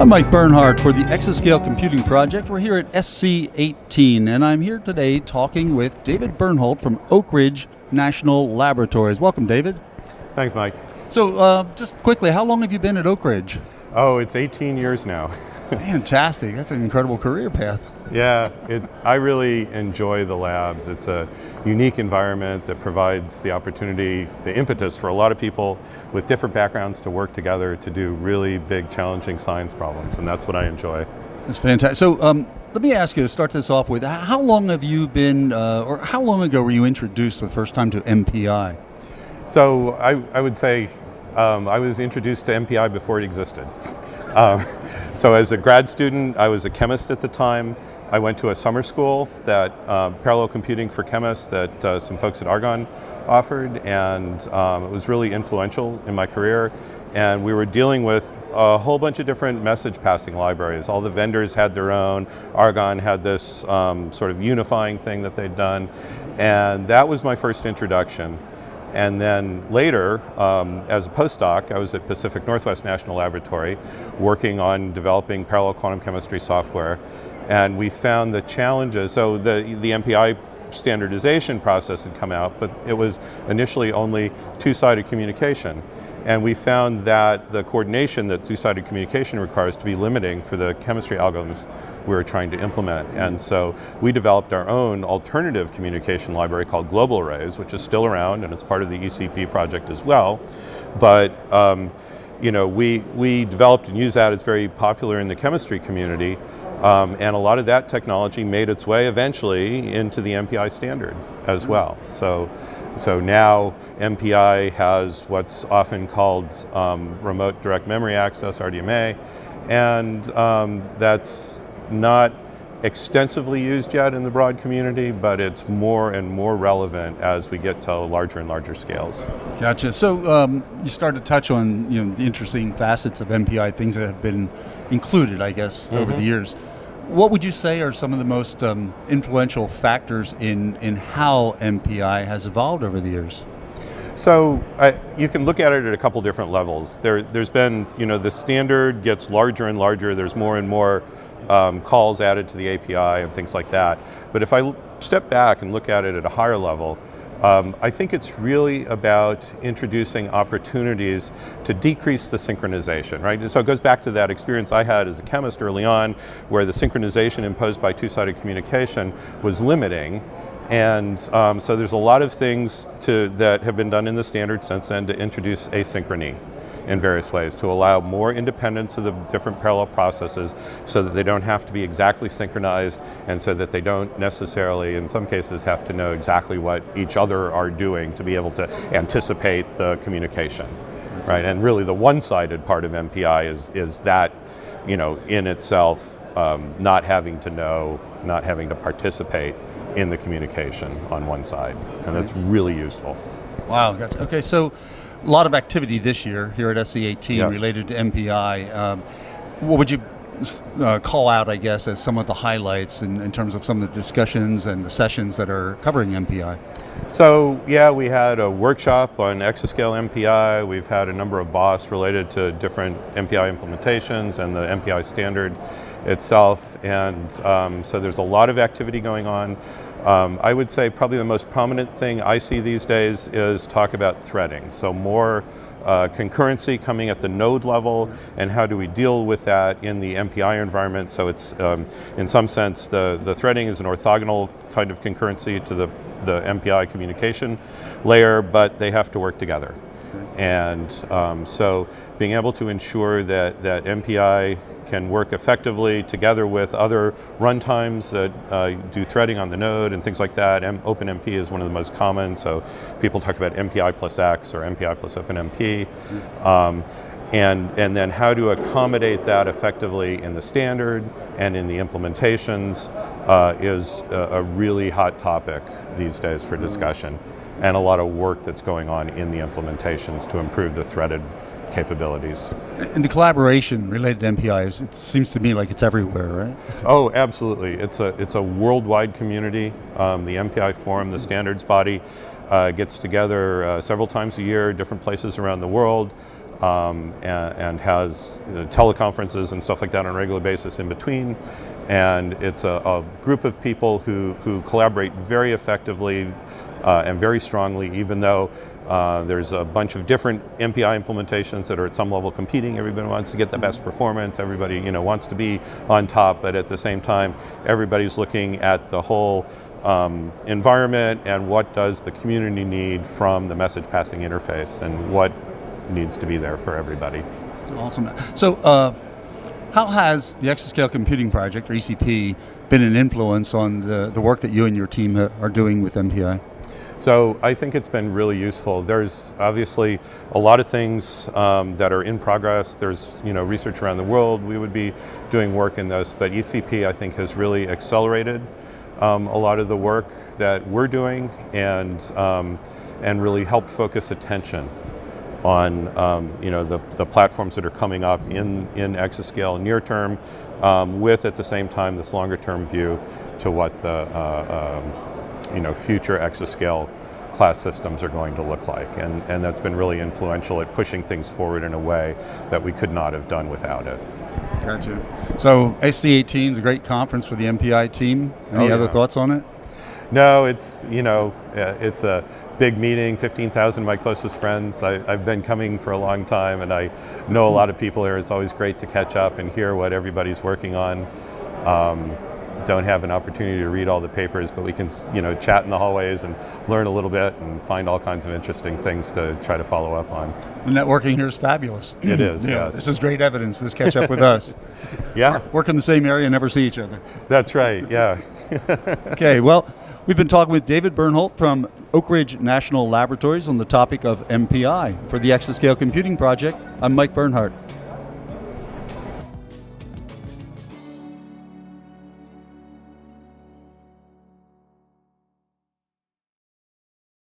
I'm Mike Bernhardt for the Exascale Computing Project. We're here at SC18, and I'm here today talking with David Bernholdt from Oak Ridge National Laboratories. Welcome, David. Thanks, Mike. So, just quickly, how long have you been at Oak Ridge? Oh, it's 18 years now. Fantastic. That's an incredible career path. Yeah, I really enjoy the labs. It's a unique environment that provides the opportunity, the impetus for a lot of people with different backgrounds to work together to do really big, challenging science problems, and that's what I enjoy. That's fantastic. So, let me ask you to start this off with, how long have you been, or how long ago were you introduced for the first time to MPI? So, I would say I was introduced to MPI before it existed. So as a grad student, I was a chemist at the time. I went to a summer school that parallel computing for chemists that some folks at Argonne offered, and it was really influential in my career. And we were dealing with a whole bunch of different message passing libraries. All the vendors had their own. Argonne had this sort of unifying thing that they'd done, and that was my first introduction. And then later, as a postdoc, I was at Pacific Northwest National Laboratory working on developing parallel quantum chemistry software. And we found the challenges, so the MPI standardization process had come out, but it was initially only two-sided communication. And we found that the coordination that two-sided communication requires to be limiting for the chemistry algorithms we were trying to implement. And so we developed our own alternative communication library called Global Arrays, which is still around and it's part of the ECP project as well. But we developed and used that. It's very popular in the chemistry community. And a lot of that technology made its way eventually into the MPI standard as well. So now MPI has what's often called remote direct memory access, RDMA, and that's not extensively used yet in the broad community, but it's more and more relevant as we get to larger and larger scales. Gotcha. So you started to touch on the interesting facets of MPI, things that have been included, I guess, over the years. What would you say are some of the most influential factors in how MPI has evolved over the years? So you can look at it at a couple different levels. There's been, the standard gets larger and larger. There's more and more calls added to the API and things like that. But if I step back and look at it at a higher level, I think it's really about introducing opportunities to decrease the synchronization, right? And so it goes back to that experience I had as a chemist early on, where the synchronization imposed by two-sided communication was limiting. And so there's a lot of things that have been done in the standard since then to introduce asynchrony in various ways, to allow more independence of the different parallel processes so that they don't have to be exactly synchronized, and so that they don't necessarily, in some cases, have to know exactly what each other are doing to be able to anticipate the communication, right? And really the one-sided part of MPI is that, in itself, not having to know, not having to participate in the communication on one side, and that's really useful. Wow, gotcha. Okay, so a lot of activity this year here at SC18 Yes. related to MPI. What would you call out, I guess, as some of the highlights in terms of some of the discussions and the sessions that are covering MPI? So, we had a workshop on exascale MPI. We've had a number of BOSS related to different MPI implementations and the MPI standard itself. And so there's a lot of activity going on. I would say probably the most prominent thing I see these days is talk about threading. So more concurrency coming at the node level, and how do we deal with that in the MPI environment. So it's, in some sense, the threading is an orthogonal kind of concurrency to the MPI communication layer, but they have to work together. And so being able to ensure that MPI can work effectively together with other runtimes that do threading on the node and things like that. OpenMP is one of the most common, so people talk about MPI plus X or MPI plus OpenMP. And then how to accommodate that effectively in the standard and in the implementations is a really hot topic these days for discussion, and a lot of work that's going on in the implementations to improve the threaded capabilities. And the collaboration related to MPIs, it seems to me like it's everywhere, right? Oh, absolutely. It's a worldwide community. The MPI Forum, the standards body, gets together several times a year, different places around the world. and has teleconferences and stuff like that on a regular basis in between. And it's a group of people who collaborate very effectively and very strongly, even though there's a bunch of different MPI implementations that are at some level competing. Everybody wants to get the best performance. Everybody, wants to be on top, but at the same time, everybody's looking at the whole environment and what does the community need from the message passing interface and what needs to be there for everybody. That's awesome. So, how has the Exascale Computing Project, or ECP, been an influence on the work that you and your team are doing with MPI? So I think it's been really useful. There's obviously a lot of things that are in progress. There's research around the world. We would be doing work in this, but ECP I think has really accelerated a lot of the work that we're doing and really helped focus attention on the platforms that are coming up in Exascale near term, with at the same time this longer term view to what the future Exascale class systems are going to look like, and that's been really influential at pushing things forward in a way that we could not have done without it. Gotcha. So SC18 is a great conference for the MPI team. Any other thoughts on it? No, it's it's a big meeting. 15,000 of my closest friends. I've been coming for a long time, and I know a lot of people here. It's always great to catch up and hear what everybody's working on. Don't have an opportunity to read all the papers, but we can chat in the hallways and learn a little bit and find all kinds of interesting things to try to follow up on. The networking here is fabulous. It is. Yeah, yes. This is great evidence. This catch up with us. Yeah. Work in the same area and never see each other. That's right. Yeah. Okay. Well, we've been talking with David Bernholdt from Oak Ridge National Laboratories on the topic of MPI. For the Exascale Computing Project, I'm Mike Bernhardt.